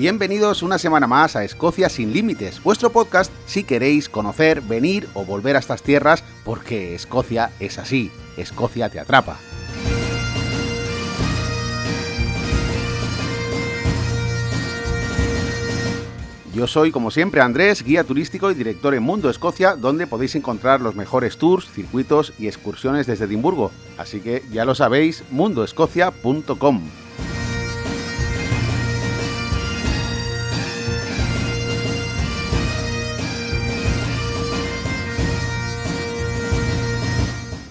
Bienvenidos una semana más a Escocia sin Límites, vuestro podcast si queréis conocer, venir o volver a estas tierras, porque Escocia es así, Escocia te atrapa. Yo soy, como siempre, Andrés, guía turístico y director en Mundo Escocia, donde podéis encontrar los mejores tours, circuitos y excursiones desde Edimburgo. Así que ya lo sabéis, mundoescocia.com.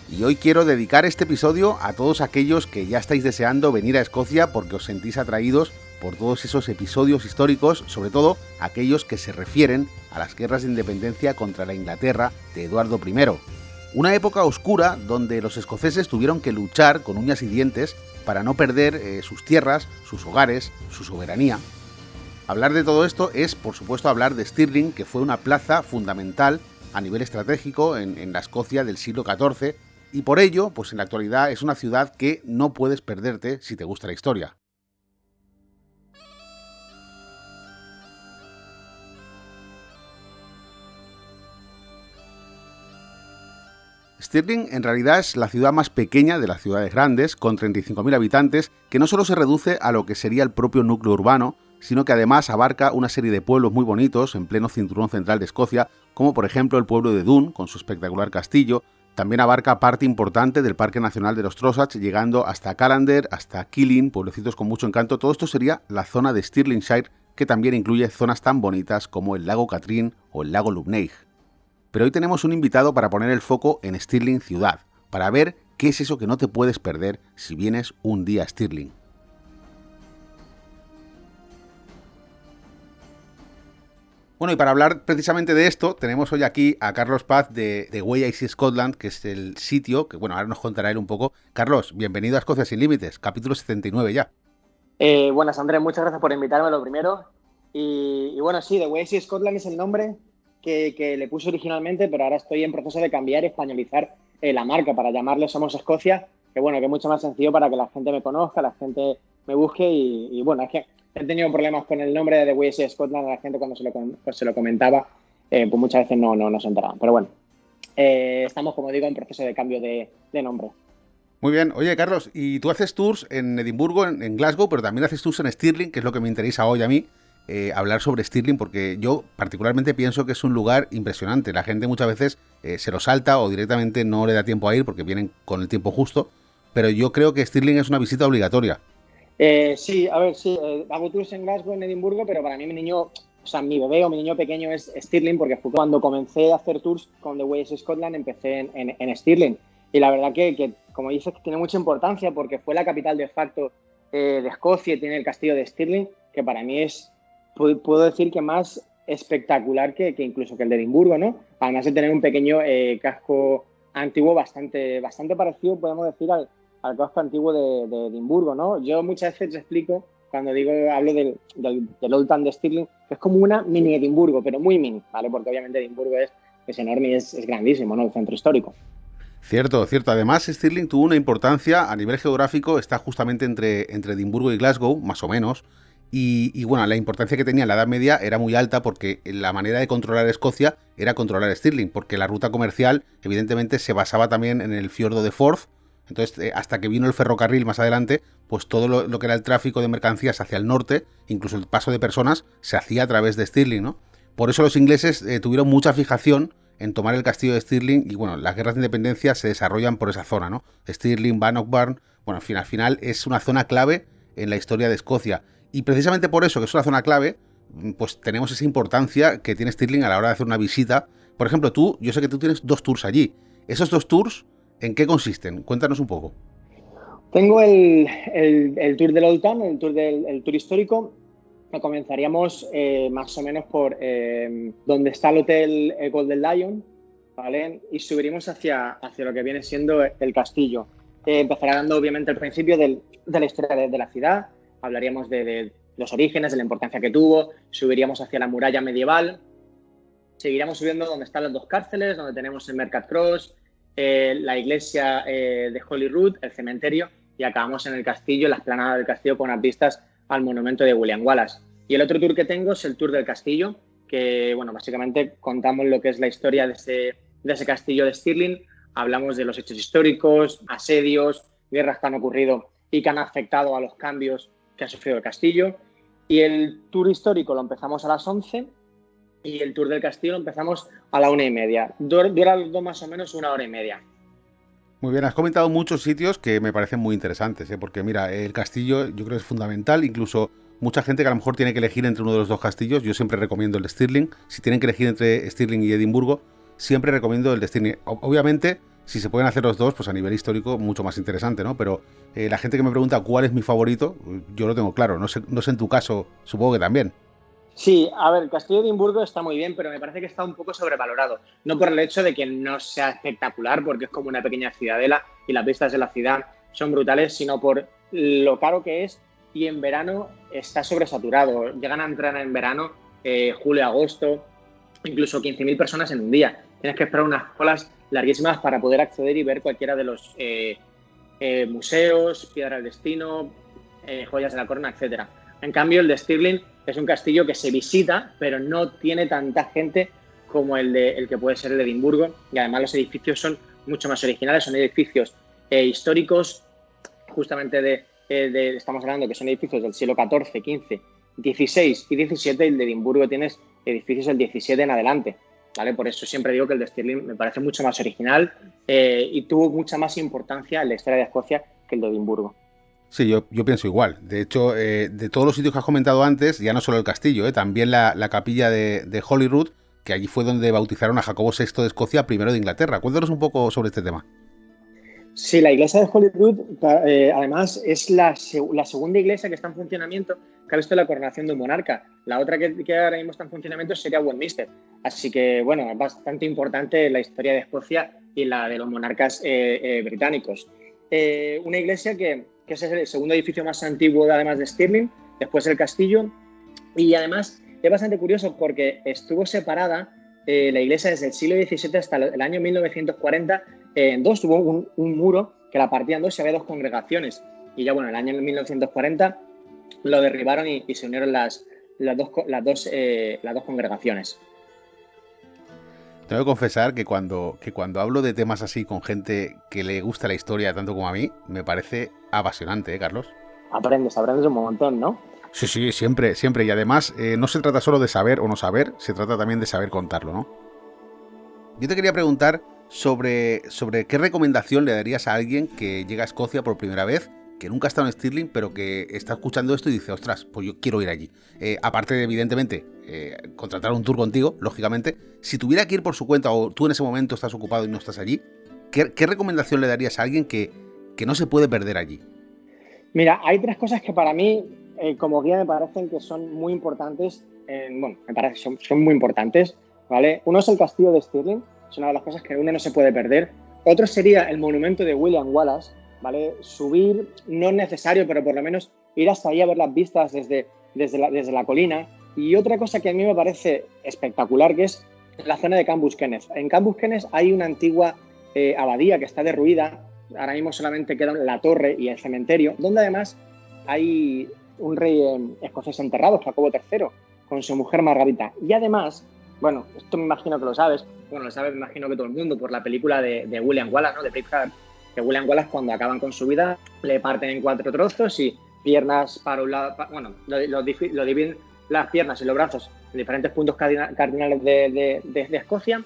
Y hoy quiero dedicar este episodio a todos aquellos que ya estáis deseando venir a Escocia porque os sentís atraídos por todos esos episodios históricos, sobre todo aquellos que se refieren a las guerras de independencia contra la Inglaterra de Eduardo I. Una época oscura donde los escoceses tuvieron que luchar con uñas y dientes para no perder sus tierras, sus hogares, su soberanía. Hablar de todo esto es, por supuesto, hablar de Stirling, que fue una plaza fundamental a nivel estratégico en la Escocia del siglo XIV, y por ello, pues en la actualidad es una ciudad que no puedes perderte si te gusta la historia. Stirling en realidad es la ciudad más pequeña de las ciudades grandes, con 35.000 habitantes, que no solo se reduce a lo que sería el propio núcleo urbano, sino que además abarca una serie de pueblos muy bonitos en pleno cinturón central de Escocia, como por ejemplo el pueblo de Doon, con su espectacular castillo. También abarca parte importante del Parque Nacional de los Trossachs, llegando hasta Callander, hasta Killin, pueblecitos con mucho encanto. Todo esto sería la zona de Stirlingshire, que también incluye zonas tan bonitas como el lago Katrine o el lago Lubneig. Pero hoy tenemos un invitado para poner el foco en Stirling ciudad, para ver qué es eso que no te puedes perder si vienes un día a Stirling. Bueno, y para hablar precisamente de esto, tenemos hoy aquí a Carlos Paz de Way I See Scotland, que es el sitio que, bueno, ahora nos contará él un poco. Carlos, bienvenido a Escocia sin Límites, capítulo 79 ya. Buenas, Andrés, muchas gracias por invitarme, lo primero. Y bueno, sí, The Way I See Scotland es el nombre que le puse originalmente, pero ahora estoy en proceso de cambiar y españolizar la marca para llamarle Somos Escocia, que bueno, que es mucho más sencillo para que la gente me conozca, la gente me busque y bueno, es que he tenido problemas con el nombre de The Way I See Scotland, a la gente cuando se lo comentaba, pues muchas veces no se enteraban. Pero bueno, estamos, como digo, en proceso de cambio de nombre. Muy bien. Oye, Carlos, y tú haces tours en Edimburgo, en Glasgow, pero también haces tours en Stirling, que es lo que me interesa hoy a mí, hablar sobre Stirling, porque yo particularmente pienso que es un lugar impresionante. La gente muchas veces se lo salta o directamente no le da tiempo a ir porque vienen con el tiempo justo, pero yo creo que Stirling es una visita obligatoria. Sí, a ver, sí, hago tours en Glasgow, en Edimburgo, pero para mí mi bebé o mi niño pequeño es Stirling, porque fue cuando comencé a hacer tours con The Way I See Scotland, empecé en Stirling. Y la verdad que, como dices, tiene mucha importancia porque fue la capital de facto de Escocia y tiene el castillo de Stirling, que para mí es, puedo decir que más espectacular que incluso que el de Edimburgo, ¿no? Además de tener un pequeño casco antiguo bastante parecido, podemos decir, al casco antiguo de Edimburgo, ¿no? Yo muchas veces explico, cuando hablo del Old Town de Stirling, que es como una mini Edimburgo, pero muy mini, ¿vale? Porque obviamente Edimburgo es enorme y es grandísimo, ¿no? El centro histórico. Cierto, cierto. Además, Stirling tuvo una importancia a nivel geográfico, está justamente entre Edimburgo y Glasgow, más o menos. Y bueno, la importancia que tenía en la Edad Media era muy alta porque la manera de controlar Escocia era controlar Stirling, porque la ruta comercial evidentemente se basaba también en el fiordo de Forth. Entonces, hasta que vino el ferrocarril más adelante, pues todo lo que era el tráfico de mercancías hacia el norte, incluso el paso de personas, se hacía a través de Stirling, ¿no? Por eso los ingleses tuvieron mucha fijación en tomar el castillo de Stirling y bueno, las guerras de independencia se desarrollan por esa zona, ¿no? Stirling, Bannockburn, bueno, al final es una zona clave en la historia de Escocia. Y precisamente por eso, que es una zona clave, pues tenemos esa importancia que tiene Stirling a la hora de hacer una visita. Por ejemplo, yo sé que tú tienes 2 tours allí. ¿Esos 2 tours en qué consisten? Cuéntanos un poco. Tengo el tour del Old Town, el tour histórico. Comenzaríamos más o menos por donde está el hotel Golden Lion, ¿vale? Y subiríamos hacia lo que viene siendo el castillo. Empezará dando obviamente el principio de la historia de la ciudad. Hablaríamos de los orígenes, de la importancia que tuvo. Subiríamos hacia la muralla medieval. Seguiríamos subiendo donde están las 2 cárceles, donde tenemos el Mercat Cross, la iglesia de Holyrood, el cementerio, y acabamos en el castillo, en la explanada del castillo, con unas vistas al monumento de William Wallace. Y el otro tour que tengo es el Tour del Castillo, que, bueno, básicamente contamos lo que es la historia de ese castillo de Stirling. Hablamos de los hechos históricos, asedios, guerras que han ocurrido y que han afectado a los cambios que ha sufrido el castillo. Y el tour histórico lo empezamos a las 11 y el tour del castillo lo empezamos a la 1:30. Dura los dos más o menos 1 hora y media. Muy bien, has comentado muchos sitios que me parecen muy interesantes, ¿eh? Porque mira, el castillo yo creo que es fundamental, incluso mucha gente que a lo mejor tiene que elegir entre uno de los dos castillos, yo siempre recomiendo el de Stirling. Si tienen que elegir entre Stirling y Edimburgo, siempre recomiendo el de Stirling. Obviamente, si se pueden hacer los dos, pues a nivel histórico mucho más interesante, ¿no? Pero la gente que me pregunta cuál es mi favorito, yo lo tengo claro, no sé en tu caso, supongo que también. Sí, a ver, el Castillo de Edimburgo está muy bien, pero me parece que está un poco sobrevalorado. No por el hecho de que no sea espectacular, porque es como una pequeña ciudadela y las vistas de la ciudad son brutales, sino por lo caro que es y en verano está sobresaturado. Llegan a entrar en verano, julio, agosto, incluso 15.000 personas en un día. Tienes que esperar unas colas larguísimas para poder acceder y ver cualquiera de los museos, Piedra del Destino, joyas de la corona, etcétera. En cambio, el de Stirling es un castillo que se visita, pero no tiene tanta gente como el que puede ser el de Edimburgo. Y además los edificios son mucho más originales, son edificios históricos, justamente estamos hablando que son edificios del siglo XIV, XV, XVI y XVII, y el de Edimburgo tienes edificios del XVII en adelante. ¿Vale? Por eso siempre digo que el de Stirling me parece mucho más original y tuvo mucha más importancia en la historia de Escocia que el de Edimburgo. Sí, yo pienso igual. De hecho, de todos los sitios que has comentado antes, ya no solo el castillo, también la capilla de Holyrood, que allí fue donde bautizaron a Jacobo VI de Escocia, primero de Inglaterra. Cuéntanos un poco sobre este tema. Sí, la iglesia de Holyrood, además, es la segunda iglesia que está en funcionamiento que ha visto la coronación de un monarca. La otra que ahora mismo está en funcionamiento sería Westminster. Así que, bueno, es bastante importante la historia de Escocia y la de los monarcas británicos. Una iglesia que es el segundo edificio más antiguo, además de Stirling, después el castillo. Y además es bastante curioso porque estuvo separada la iglesia desde el siglo XVII hasta el año 1940 en dos. Tuvo un muro que la partía en dos y había dos congregaciones. Y ya, bueno, en el año 1940 lo derribaron y se unieron las dos congregaciones. Tengo que confesar que cuando hablo de temas así con gente que le gusta la historia tanto como a mí, me parece apasionante, ¿eh, Carlos? Aprendes un montón, ¿no? Sí, siempre. Y además, no se trata solo de saber o no saber, se trata también de saber contarlo, ¿no? Yo te quería preguntar sobre qué recomendación le darías a alguien que llega a Escocia por primera vez, que nunca ha estado en Stirling, pero que está escuchando esto y dice, ostras, pues yo quiero ir allí. Aparte de, evidentemente, contratar un tour contigo, lógicamente, si tuviera que ir por su cuenta o tú en ese momento estás ocupado y no estás allí, ¿qué recomendación le darías a alguien que no se puede perder allí? Mira, hay tres cosas que para mí, como guía, me parecen que son muy importantes. Me parece que son muy importantes, ¿vale? Uno es el castillo de Stirling, es una de las cosas que uno no se puede perder. Otro sería el monumento de William Wallace, ¿vale? Subir, no es necesario, pero por lo menos ir hasta ahí a ver las vistas desde la colina. Y otra cosa que a mí me parece espectacular, que es la zona de Cambus Kenneth. En Cambus Kenneth hay una antigua abadía que está derruida. Ahora mismo solamente quedan la torre y el cementerio, donde además hay un rey escocés enterrado, Jacobo III, con su mujer Margarita. Y además, bueno, esto me imagino que lo sabes, bueno, lo sabe, me imagino que todo el mundo, por la película de William Wallace, ¿no? De Braveheart, que William Wallace, cuando acaban con su vida, le parten en 4 trozos y piernas para un lado, lo dividen las piernas y los brazos en diferentes puntos cardinales de Escocia.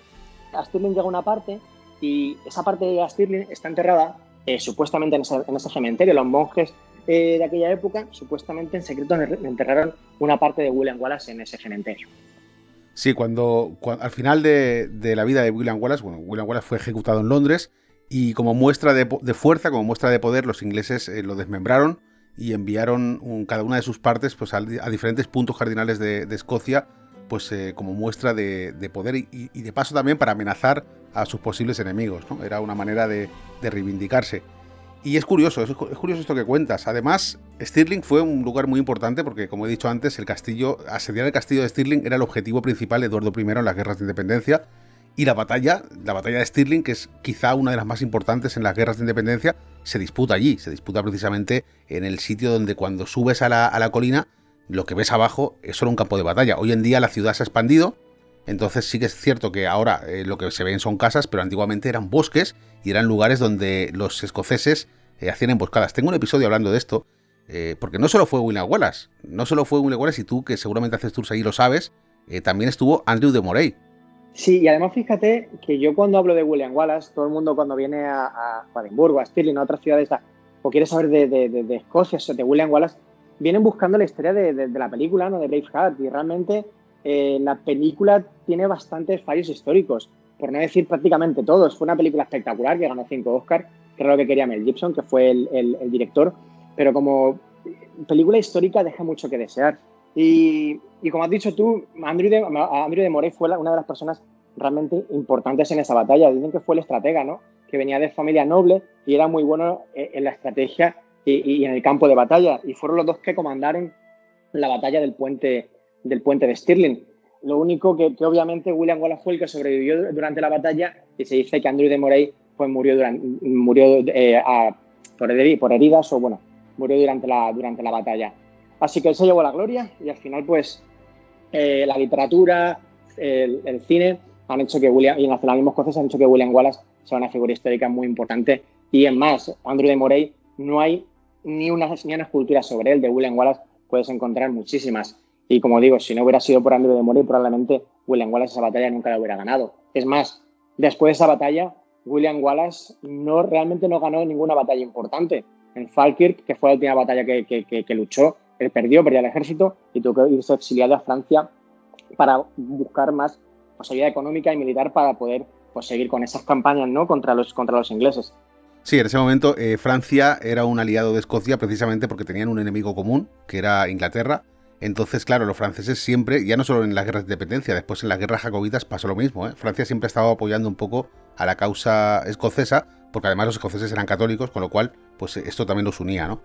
A Stirling llega una parte y esa parte de Stirling está enterrada supuestamente en ese cementerio. Los monjes de aquella época supuestamente en secreto enterraron una parte de William Wallace en ese cementerio. Sí, cuando al final de la vida de William Wallace, bueno, William Wallace fue ejecutado en Londres y como muestra de fuerza, como muestra de poder, los ingleses lo desmembraron y enviaron cada una de sus partes pues, a diferentes puntos cardinales de Escocia, pues como muestra de poder y de paso también para amenazar a sus posibles enemigos, ¿no? Era una manera de reivindicarse. Y es curioso esto que cuentas. Además, Stirling fue un lugar muy importante porque, como he dicho antes, asediar el castillo de Stirling era el objetivo principal de Eduardo I en las guerras de independencia. Y la batalla de Stirling, que es quizá una de las más importantes en las guerras de independencia, se disputa allí. Se disputa precisamente en el sitio donde cuando subes a la colina lo que ves abajo es solo un campo de batalla. Hoy en día la ciudad se ha expandido, entonces sí que es cierto que ahora lo que se ven son casas, pero antiguamente eran bosques y eran lugares donde los escoceses hacían emboscadas. Tengo un episodio hablando de esto, porque no solo fue William Wallace, y tú que seguramente haces tours ahí lo sabes, también estuvo Andrew de Moray. Sí, y además fíjate que yo cuando hablo de William Wallace, todo el mundo cuando viene a Edimburgo, a Stirling, a otras ciudades, o quiere saber de Escocia, o de William Wallace, vienen buscando la historia de la película, ¿no? De Braveheart, y realmente la película tiene bastantes fallos históricos, por no decir prácticamente todos. Fue una película espectacular que ganó 5 Oscars, que era lo que quería Mel Gibson, que fue el director, pero como película histórica deja mucho que desear. Y como has dicho tú, Andrew de Moray fue una de las personas realmente importantes en esa batalla. Dicen que fue el estratega, ¿no? Que venía de familia noble y era muy bueno en la estrategia y en el campo de batalla. Y fueron los dos que comandaron la batalla del puente de Stirling. Lo único que obviamente William Wallace fue el que sobrevivió durante la batalla, y se dice que Andrew de Moray pues murió por heridas, o bueno, murió durante la batalla. Así que él se llevó la gloria, y al final pues la literatura, el cine han hecho que y el nacionalismo escocés han hecho que William Wallace sea una figura histórica muy importante. Y es más, Andrew de Moray, no hay ni una escultura sobre él. De William Wallace puedes encontrar muchísimas. Y como digo, si no hubiera sido por Andrew de Moray, probablemente William Wallace esa batalla nunca la hubiera ganado. Es más, después de esa batalla, William Wallace realmente no ganó ninguna batalla importante. En Falkirk, que fue la última batalla que luchó, él perdió el ejército y tuvo que irse exiliado a Francia para buscar más ayuda económica y militar para poder seguir con esas campañas, ¿no? contra los ingleses. Sí, en ese momento Francia era un aliado de Escocia precisamente porque tenían un enemigo común, que era Inglaterra. Entonces, claro, los franceses siempre, ya no solo en las guerras de independencia, después en las guerras jacobitas pasó lo mismo. Francia siempre ha estado apoyando un poco a la causa escocesa, porque además los escoceses eran católicos, con lo cual pues esto también los unía, ¿no?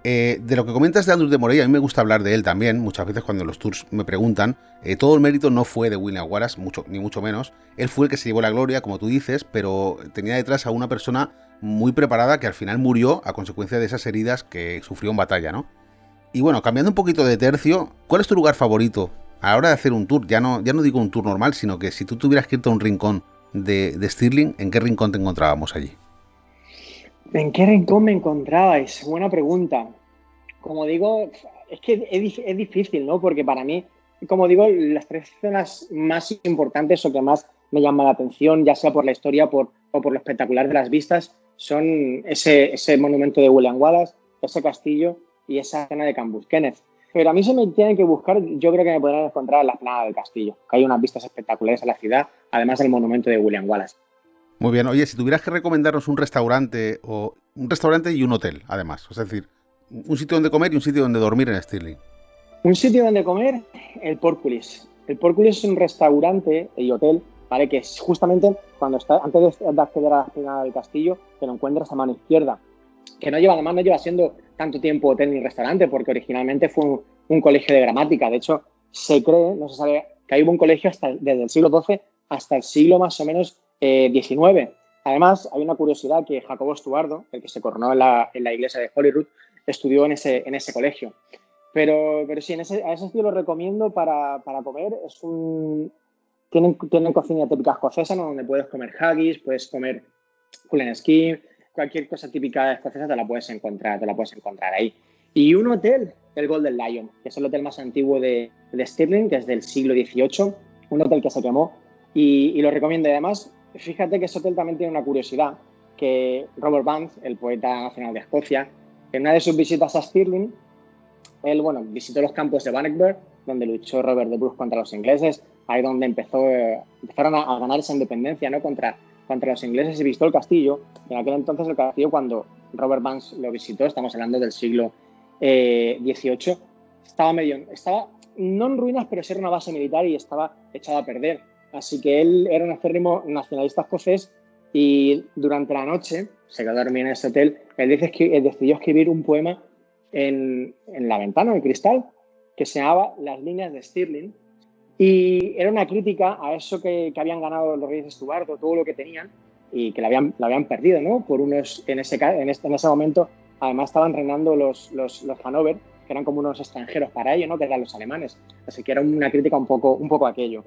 De lo que comentas de Andrew de Moray, a mí me gusta hablar de él también. Muchas veces cuando los tours me preguntan, todo el mérito no fue de William Wallace, ni mucho menos. Él fue el que se llevó la gloria, como tú dices, pero tenía detrás a una persona muy preparada que al final murió a consecuencia de esas heridas que sufrió en batalla, ¿no? Y bueno, cambiando un poquito de tercio, ¿cuál es tu lugar favorito a la hora de hacer un tour? Ya no digo un tour normal, sino que si tú tuvieras que irte a un rincón de Stirling, ¿en qué rincón te encontrábamos allí? ¿En qué rincón me encontrabais? Buena pregunta. Como digo, es que es difícil, ¿no? Porque para mí, como digo, las 3 zonas más importantes o que más me llaman la atención, ya sea por la historia o por lo espectacular de las vistas, son ese monumento de William Wallace, ese castillo y esa zona de Cambus Kenneth. Pero a mí se me tienen que buscar, yo creo que me podrán encontrar en la Esplanada del Castillo, que hay unas vistas espectaculares a la ciudad, además del monumento de William Wallace. Muy bien, oye, si tuvieras que recomendarnos un restaurante y un hotel, además, es decir, un sitio donde comer y un sitio donde dormir en Stirling. Un sitio donde comer, el Porculis. El Porculis es un restaurante y hotel, ¿vale? Que es justamente antes de acceder a la Esplanada del Castillo, te lo encuentras a mano izquierda. Que además no lleva siendo tanto tiempo hotel ni restaurante, porque originalmente fue un colegio de gramática. De hecho, se cree, no se sabe, que hubo un colegio desde el siglo XII hasta el siglo más o menos XIX. Además, hay una curiosidad que Jacobo Estuardo, el que se coronó en la iglesia de Holyrood, estudió en ese colegio. Pero sí, a ese sitio lo recomiendo para comer. Tienen cocina típica escocesa, ¿no? Donde puedes comer haggis, puedes comer pulled skin, cualquier cosa típica escocesa te la puedes encontrar ahí. Y un hotel, el Golden Lion, que es el hotel más antiguo de Stirling, que es del siglo XVIII, un hotel que se quemó y lo recomiendo. Y además, fíjate que ese hotel también tiene una curiosidad, que Robert Burns, el poeta nacional de Escocia, en una de sus visitas a Stirling, él, visitó los campos de Bannockburn, donde luchó Robert de Bruce contra los ingleses, ahí donde empezaron a ganar esa independencia, ¿no? contra los ingleses, y visitó el castillo. En aquel entonces el castillo, cuando Robert Burns lo visitó, estamos hablando del siglo XVIII, estaba no en ruinas, pero sí era una base militar y estaba echado a perder. Así que él era un acérrimo nacionalista escocés y durante la noche se quedó a dormir en ese hotel. Él decidió escribir un poema en la ventana, en el cristal, que se llamaba Las líneas de Stirling, y era una crítica a eso que habían ganado los reyes de Estuardo, todo lo que tenían, y que lo habían perdido, ¿no? En ese momento, además estaban reinando los Hanover, que eran como unos extranjeros para ellos, ¿no? Que eran los alemanes. Así que era una crítica un poco a aquello.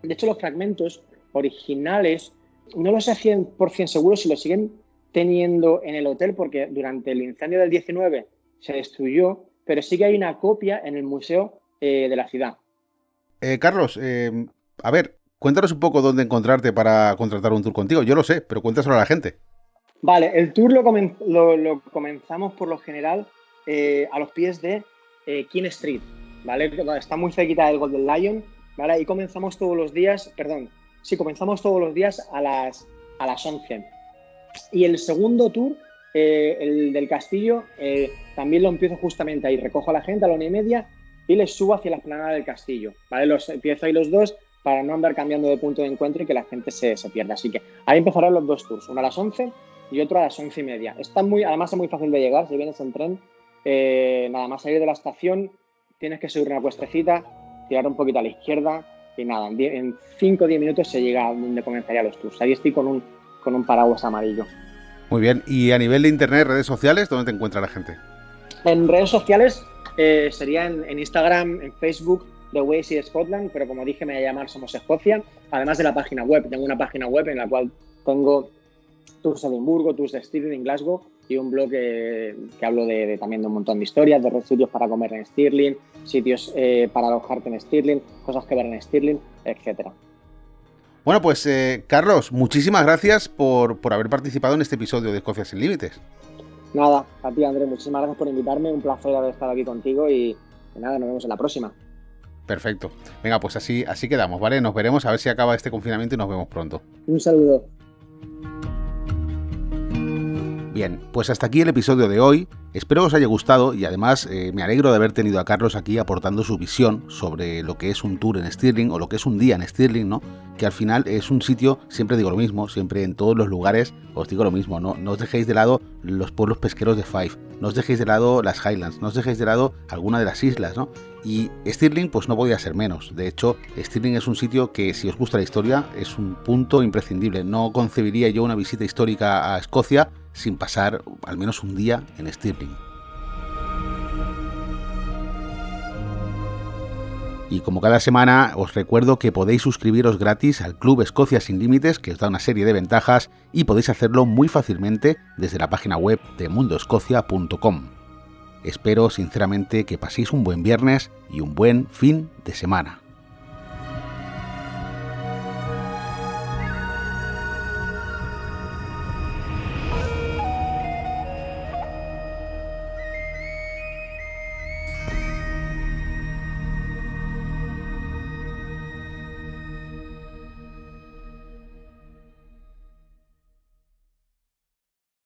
De hecho, los fragmentos originales no los sé 100% seguro si los siguen teniendo en el hotel, porque durante el incendio del 19 se destruyó, pero sí que hay una copia en el museo de la ciudad. Carlos, a ver, cuéntanos un poco dónde encontrarte para contratar un tour contigo. Yo lo sé, pero cuéntaselo a la gente. Vale, el tour lo comenzamos por lo general a los pies de King Street, ¿vale? Está muy cerquita del Golden Lion, ¿vale? Y comenzamos todos los días a las 11. Y el segundo tour, el del castillo, también lo empiezo justamente ahí. Recojo a la gente a la 1:30 y les subo hacia la explanada del castillo, ¿vale? Los empiezo ahí los dos para no andar cambiando de punto de encuentro y que la gente se pierda. Así que ahí empezarán los dos tours, uno a las 11 y otro a las 11:30. Además es muy fácil de llegar, si vienes en tren, nada más salir de la estación, tienes que subir una cuestecita, tirar un poquito a la izquierda y nada, en 5 o 10 minutos se llega a donde comenzaría los tours. Ahí estoy con un paraguas amarillo. Muy bien, y a nivel de internet, redes sociales, ¿dónde te encuentra la gente? En redes sociales sería en Instagram, en Facebook, The Oasis Scotland, pero como dije me voy a llamar Somos Escocia, además de la página web. Tengo una página web en la cual tengo tours de Edimburgo, tours de Stirling, Glasgow y un blog que hablo también de un montón de historias, de sitios para comer en Stirling, sitios para alojarte en Stirling, cosas que ver en Stirling, etcétera. Bueno, pues Carlos, muchísimas gracias por haber participado en este episodio de Escocia Sin Límites. Nada, a ti Andrés, muchísimas gracias por invitarme, un placer haber estado aquí contigo y nada, nos vemos en la próxima. Perfecto. Venga, pues así quedamos, ¿vale? Nos veremos a ver si acaba este confinamiento y nos vemos pronto. Un saludo. Bien, pues hasta aquí el episodio de hoy. Espero que os haya gustado y además me alegro de haber tenido a Carlos aquí aportando su visión sobre lo que es un tour en Stirling o lo que es un día en Stirling, ¿no? Que al final es un sitio, siempre digo lo mismo, siempre en todos los lugares os digo lo mismo, no os dejéis de lado los pueblos pesqueros de Fife, no os dejéis de lado las Highlands, no os dejéis de lado alguna de las islas, ¿no? Y Stirling pues no podía ser menos. De hecho, Stirling es un sitio que, si os gusta la historia, es un punto imprescindible. No concebiría yo una visita histórica a Escocia sin pasar al menos un día en Stirling. Y como cada semana os recuerdo que podéis suscribiros gratis al Club Escocia Sin Límites, que os da una serie de ventajas, y podéis hacerlo muy fácilmente desde la página web de mundoescocia.com. Espero sinceramente que paséis un buen viernes y un buen fin de semana.